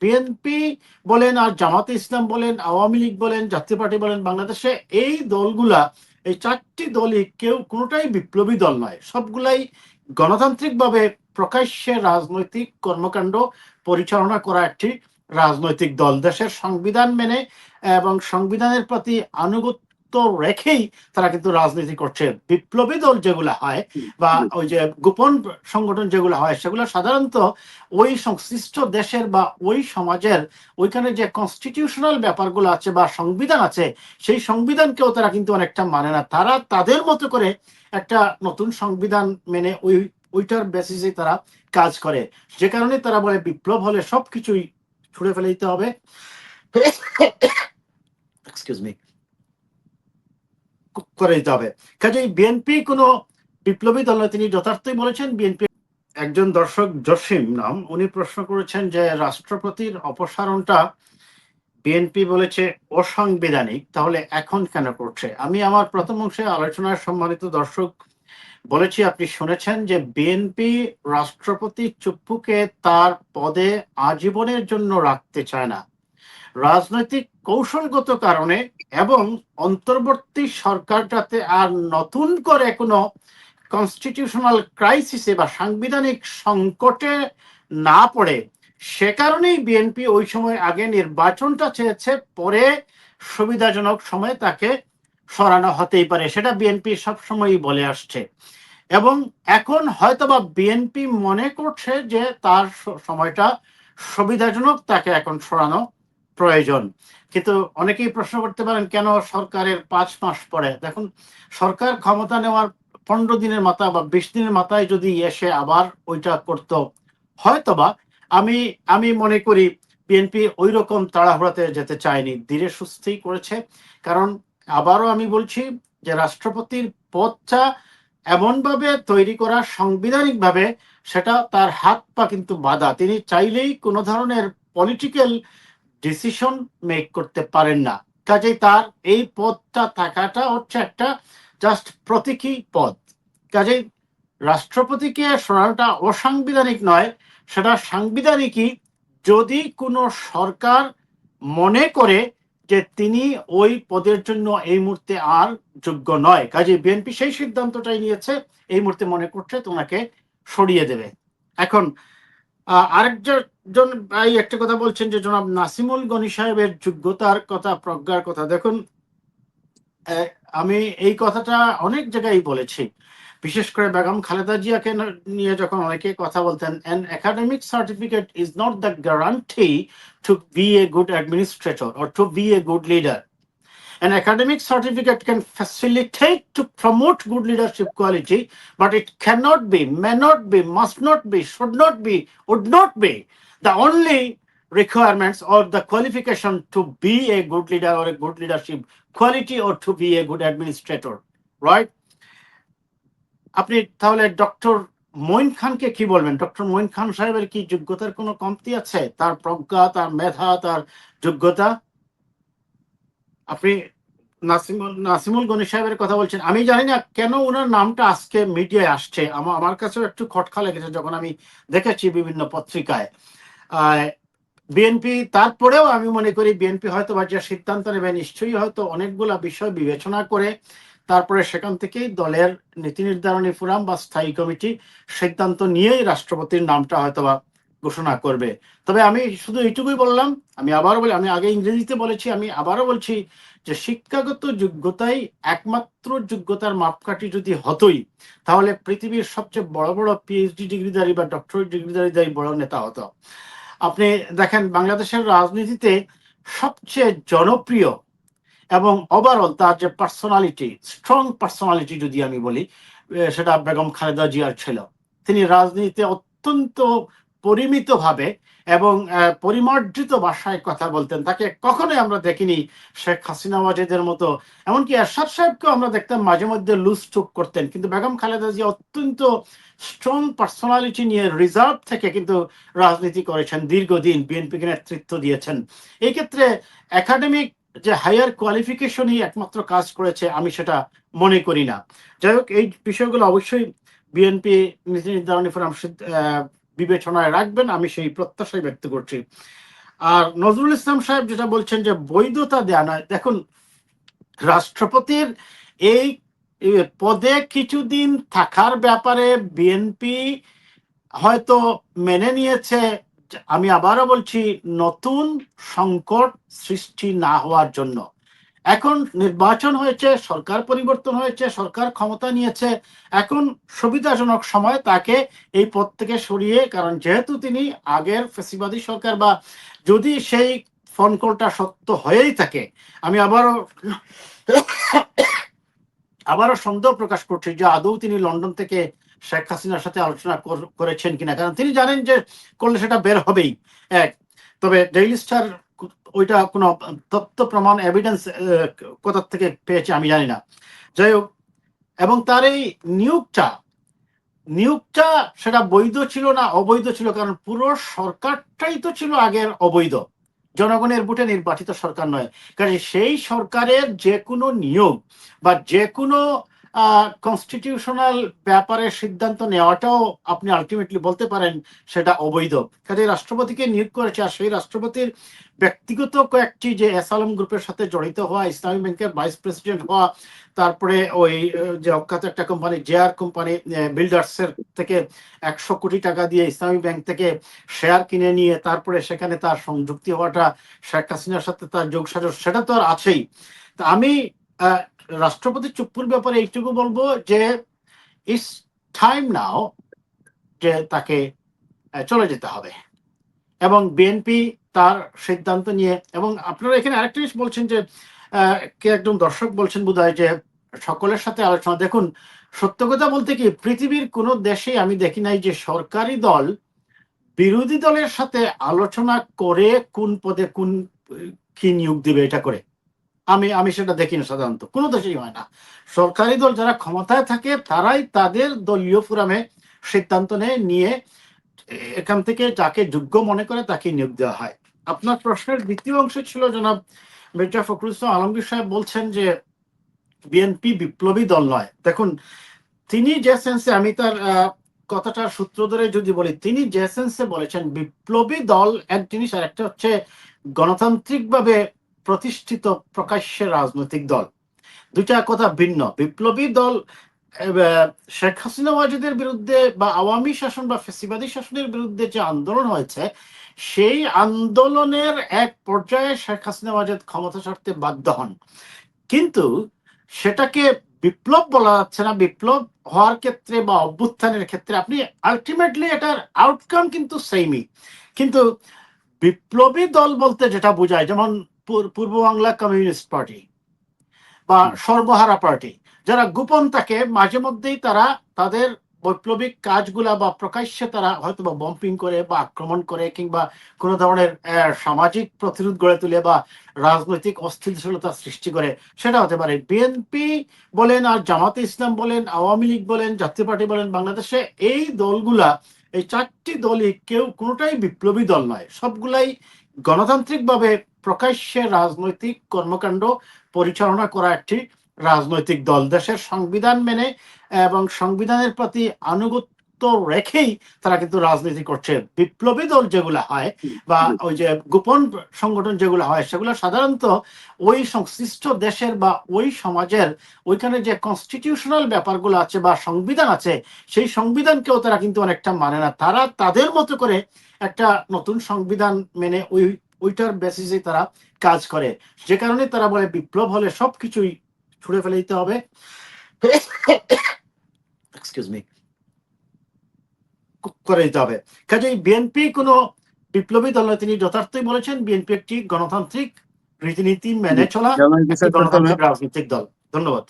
BNP বলেন আর জামাতে ইসলাম বলেন, আওয়ামী লীগ বলেন, জাতীয় পার্টি বলেন, বাংলাদেশে এই দলগুলা, এই চারটি দলই কেউ কোনোটাই বিপ্লবী দল নয়, সবগুলাই গণতান্ত্রিকভাবে প্রকাশ্যে রাজনৈতিক কর্মকাণ্ড পরিচালনা করা একটি রাজনৈতিক দল, দেশের সংবিধান মেনে এবং সংবিধানের প্রতি আনুগত্য রেখেই তারা কিন্তু রাজনীতি করছে। বিপ্লবী দল যেগুলো হয় বা ওই যে গোপন সংগঠন যেগুলো হয়, সেগুলো সাধারণত ওই সংশ্লিষ্ট দেশের বা ওই সমাজের ওইখানে যে কনস্টিটিউশনাল ব্যাপারগুলো আছে বা সংবিধান আছে, সেই সংবিধানকেও তারা কিন্তু অনেকটা মানে না। তারা তাদের মতো করে একটা নতুন সংবিধান মেনে ওইটার বেসিসে তারা কাজ করে, যে কারণে তারা বলে বিপ্লব হলে সবকিছুই ছুড়ে ফেলে দিতে হবে, এক্সকিউজ মি, করে দিতে হবে। কাজেই বিএনপি কোনো বিপ্লবী দল নয়। তিনি যথার্থই বলেছেন বিএনপি। একজন দর্শক জসিম নাম, উনি প্রশ্ন করেছেন যে রাষ্ট্রপতির অপসারণটা বিএনপি বলেছে অসাংবিধানিক, তাহলে এখন কেন করছে? আমি আমার প্রথম অংশে আলোচনার সম্মানিত দর্শক বলেছি, আপনি শুনেছেন যে বিএনপি রাষ্ট্রপতি চুপ্পুকে তার পদে আজীবনের জন্য রাখতে চায় না। রাজনৈতিক কৌশলগত কারণে এবং অন্তর্বর্তী সরকার যাতে আর নতুন করে কোনো কনস্টিটিউশনাল ক্রাইসিসে বা সাংবিধানিক সংকটে না পড়ে, সে কারণেই বিএনপি ওই সময় আগে নির্বাচনটা চেয়েছে, পরে সুবিধাজনক সময়ে তাকে সরানো হতেই পারে, সেটা বিএনপি সবসময়ই বলে আসছে। এবং এখন হয়তোবা বিএনপি মনে করছে যে তার সময়টা সুবিধাজনক, তাকে এখন সরানো প্রয়োজন। কিন্তু অনেকেই প্রশ্ন করতে পারেন কেন সরকারের 5 মাস পরে? দেখুন, সরকার ক্ষমতা নেওয়ার 15 দিনের মাথায় বা 20 দিনের মাথায় যদি এসে আবার ওইটা করতো, হয়তোবা আমি আমি মনে করি বিএনপি ওই রকম তাড়াহুড়াতে যেতে চায়নি, ধীরে সুস্থেই করেছে। কারণ আবারও আমি বলছি যে রাষ্ট্রপতির পদটা এমনভাবে তৈরি করা সাংবিধানিকভাবে, সেটা তার হাত পা কিন্তু বাঁধা। তিনি চাইলেই কোনো ধরনের পলিটিক্যাল ডিসিশন মেক করতে পারেন না। কাজেই তার এই পদটা থাকাটা হচ্ছে একটা জাস্ট প্রতীকী পদ। কাজেই রাষ্ট্রপতিকে সরানোটা অসাংবিধানিক নয়, সেটা সাংবিধানিকই যদি কোনো সরকার মনে করে যে তিনি ওই পদের জন্য এই মুহূর্তে আর যোগ্য নয়। কাজে বিএনপি সেই সিদ্ধান্তটাই নিয়েছে, এই মুহূর্তে মনে করছে তোমাকে সরিয়ে দেবে। এখন আরেকজন ভাই একটা কথা বলছেন যে জনাব নাসিমুল গনি সাহেবের যোগ্যতার কথা, প্রজ্ঞার কথা। দেখুন, আমি এই কথাটা অনেক জায়গায় বলেছি, বিশেষ করে বেগম খালেদা জিয়াকে নিয়ে যখন অনেকে কথা বলতেন, an academic certificate is not the guarantee to be a good administrator or to be a good leader. An academic certificate can facilitate to promote good leadership quality, but it cannot be, may not be, must not be, should not be, would not be the only requirements or the qualification to be a good leader or a good leadership quality or to be a good administrator, right? আপনি তাহলে doctor Moin খানকে কি বলবেন? Doctor Moin খান সাহেবের কি যোগ্যতার কোনো কমতি আছে? তার প্রজ্ঞা, তার মেধা, তার যোগ্যতা। আপনি নাসিমুল গনি সাহেবের কথা বলছেন, আমি জানি না কেন ওনার নামটা আজকে মিডিয়ায় আসছে। আমার কাছেও একটু খটকা লেগেছে যখন আমি দেখেছি বিভিন্ন পত্রিকায়। বিএনপি, তারপরেও আমি মনে করি বিএনপি হয়তো বা যে সিদ্ধান্ত নেবে, নিশ্চয়ই হয়তো অনেকগুলা বিষয় বিবেচনা করে তারপরে সেখান থেকেই দলের নীতি নির্ধারণী ফোরাম বা স্থায়ী কমিটি সিদ্ধান্ত নিয়েই রাষ্ট্রপতির নামটা হয়তো বা ঘোষণা করবে। তবে আমি শুধু এইটুকুই বললাম, আমি আবারও বলি, আমি আগে ইংরেজিতে বলেছি, আমি আবারও বলছি যে শিক্ষাগত যোগ্যতাই একমাত্র যোগ্যতার মাপকাঠি যদি হতোই, তাহলে পৃথিবীর সবচেয়ে বড় বড় পিএইচডি ডিগ্রিধারী বা ডক্টরেট ডিগ্রিধারী বড় নেতা হতো। আপনি দেখেন বাংলাদেশের রাজনীতিতে সবচেয়ে জনপ্রিয় এবং ওভারঅল তার যে পার্সোনালিটি, স্ট্রং পার্সোনালিটি যদি আমি বলি, সেটা বেগম খালেদা জিয়ার ছিল। তিনি রাজনীতিতে অত্যন্ত পরিমিতভাবে এবং পরিমার্জিত ভাষায় কথা বলতেন। তাকে কখনোই আমরা দেখিনি শেখ হাসিনা ওয়াজেদের মতো, এমনকি এরশাদ সাহেবকেও আমরা দেখতাম মাঝে মধ্যে লুজ টুক করতেন, কিন্তু বেগম খালেদা জিয়া অত্যন্ত স্ট্রং পার্সোনালিটি নিয়ে রিজার্ভ থেকে কিন্তু রাজনীতি করেছেন, দীর্ঘদিন বিএনপিকে নেতৃত্ব দিয়েছেন। এই ক্ষেত্রে একাডেমিক যে হায়ার কোয়ালিফিকেশনই একমাত্র কাজ করেছে, আমি সেটা মনে করি না। যাই হোক, এই বিষয়গুলো অবশ্যই বিএনপি নীতি নির্ধারণী ফোরাম বিবেচনায় রাখবেন, আমি সেই প্রত্যাশাই ব্যক্ত করছি। আর নজরুল ইসলাম সাহেব যেটা বলছেন যে বৈধতা দেয়া নয়, দেখুন রাষ্ট্রপতির এই পদে কিছুদিন থাকার ব্যাপারে বিএনপি হয়তো মেনে নিয়েছে, আমি আবারও বলছি, নতুন সংকট সৃষ্টি না হওয়ার জন্য। এখন নির্বাচন হয়েছে, সরকার পরিবর্তন হয়েছে, সরকার ক্ষমতা নিয়েছে, এখন সুবিধাজনক সময় তাকে এই পদ থেকে সরিয়ে, কারণ যেহেতু তিনি আগের ফ্যাসিবাদী সরকার, বা যদি সেই ফোন কলটা সত্য হয়েই থাকে, আমি আবারও সন্দেহ প্রকাশ করছি যে আদৌ তিনি লন্ডন থেকে শেখ হাসিনার সাথে আলোচনা করেছেন কিনা, কারণ তিনি জানেন যে করলে সেটা বের হবেই এক। তবে ডেইলি স্টার ওইটা কোনো তথ্য প্রমাণ এভিডেন্স কোথা থেকে পেয়েছে আমি জানি না। যাই হোক, এবং তার এই নিয়োগটা সেটা বৈধ ছিল না অবৈধ ছিল, কারণ পুরো সরকারটাই তো ছিল আগের অবৈধ, জনগণের ভোটে নির্বাচিত সরকার নয়। কারণ সেই সরকারের যে কোনো নিয়োগ বা যে কোনো কনস্টিটিউশনাল ব্যাপারে সিদ্ধান্ত নেওয়াটাও আপনি আলটিমেটলি বলতে পারেন সেটা অবৈধ। কাজে রাষ্ট্রপতিকে নিয়োগ করেছে, আর সেই রাষ্ট্রপতির ব্যক্তিগত কয়েকটি যে এসালম গ্রুপের সাথে জড়িত হওয়া, ইসলামী ব্যাংকের ভাইস প্রেসিডেন্ট হওয়া, তারপরে ওই যে অখ্যাত একটা কোম্পানি জেআর কোম্পানি বিল্ডার্সের থেকে 100 কোটি টাকা দিয়ে ইসলামী ব্যাংক থেকে শেয়ার কিনে নিয়ে তারপরে সেখানে তার সংযুক্তি হওয়াটা, শেখ হাসিনার সাথে তার যোগসাজশ, সেটা তো আর আছেই। তা আমি রাষ্ট্রপতি চুপ্পুর ব্যাপারে এইটুকু বলবো যে ইটস টাইম নাও যে তাকে চলে যেতে হবে, এবং বিএনপি তার সিদ্ধান্ত নিয়ে। এবং আপনারা এখানে আরেকটা জিনিস বলছেন যে কে একজন দর্শক বলছেন বোধহয় যে সকলের সাথে আলোচনা। দেখুন, সত্য কথা বলতে কি, পৃথিবীর কোনো দেশে আমি দেখি নাই যে সরকারি দল বিরোধী দলের সাথে আলোচনা করে কোন পদে কোন কি নিয়োগ দিবে এটা করে। আমি সেটা দেখি না, সাধারণত কোনো দেশেই হয় না। সরকারি দল যারা ক্ষমতায় থাকে তারাই তাদের দলীয় ফোরামে সিদ্ধান্ত নিয়ে এখান থেকে যাকে যোগ্য মনে করে তাকে নিয়োগ দেওয়া হয়। আপনার প্রশ্নের দ্বিতীয় অংশ ছিল, জনাব মির্জা ফখরুল ইসলাম আলমগীর সাহেব বলছেন যে বিএনপি বিপ্লবী দল নয়। দেখুন, তিনি যে সেন্সে, আমি তার কথাটার সূত্র ধরে যদি বলি, তিনি যে সেন্সে বলেছেন বিপ্লবী দল এক জিনিস, আর একটা হচ্ছে গণতান্ত্রিকভাবে প্রতিষ্ঠিত প্রকাশ্যে রাজনৈতিক দল, দুইটা কথা ভিন্ন। বিপ্লবী দল শেখ হাসিনা ওয়াজেদের বিরুদ্ধে বা আওয়ামী শাসন বা ফেসিবাদী শাসনের বিরুদ্ধে যে আন্দোলন হয়েছে, সেই আন্দোলনের এক পর্যায়ে শেখ হাসিনা ওয়াজেদ ক্ষমতা ছাড়তে বাধ্য হন, কিন্তু সেটাকে বিপ্লব বলা যাচ্ছে না। বিপ্লব হওয়ার ক্ষেত্রে বা অভ্যুত্থানের ক্ষেত্রে আপনি আলটিমেটলি এটার আউটকাম কিন্তু সেমই, কিন্তু বিপ্লবী দল বলতে যেটা বোঝায়, যেমন পূর্ব বাংলা কমিউনিস্ট পার্টি বা সর্বহারা পার্টি, যারা গোপন থাকে, মাঝে মধ্যেই তারা তাদের বৈপ্লবিক কাজগুলা বা প্রকাশ্যে তারা হয়তো বা বম্পিং করে বা আক্রমণ করে কিংবা কোনো ধরনের সামাজিক প্রতিরোধ গড়ে তুলে বা রাজনৈতিক অস্থিতিশীলতা সৃষ্টি করে, সেটা হতে পারে। বিএনপি বলেন আর জামাতে ইসলাম বলেন, আওয়ামী লীগ বলেন, জাতীয় পার্টি বলেন, বাংলাদেশে এই দলগুলা, এই চারটি দলই কেউ কোনোটাই বিপ্লবী দল নয়, সবগুলাই গণতান্ত্রিকভাবে প্রকাশ্যে রাজনৈতিক কর্মকাণ্ড পরিচালনা করা একটি রাজনৈতিক দল, দেশের সংবিধান মেনে এবং সংবিধানের প্রতি আনুগত্য রেখেই তারা কিন্তু রাজনীতি করছে। বিপ্লবী দল যেগুলো হয় বা ওই যে গোপন সংগঠন যেগুলো হয়, সেগুলো সাধারণত ওই সংশ্লিষ্ট দেশের বা ওই সমাজের ওইখানে যে কনস্টিটিউশনাল ব্যাপারগুলো আছে বা সংবিধান আছে, সেই সংবিধানকেও তারা কিন্তু অনেকটা মানে না। তারা তাদের মতো করে একটা নতুন সংবিধান মেনে ওইটার বেসিসে তারা কাজ করে, যে কারণে তারা বলে বিপ্লব হলে সবকিছুই ছুড়ে ফেলে দিতে হবে, এক্সকিউজ মি, করে দিতে হবে। কাজেই বিএনপি কোনো বিপ্লবী দল নয়, তিনি যথার্থই বলেছেন বিএনপি একটি গণতান্ত্রিক রীতিনীতি মেনে চলা একটি গণতান্ত্রিক রাজনৈতিক দল। ধন্যবাদ।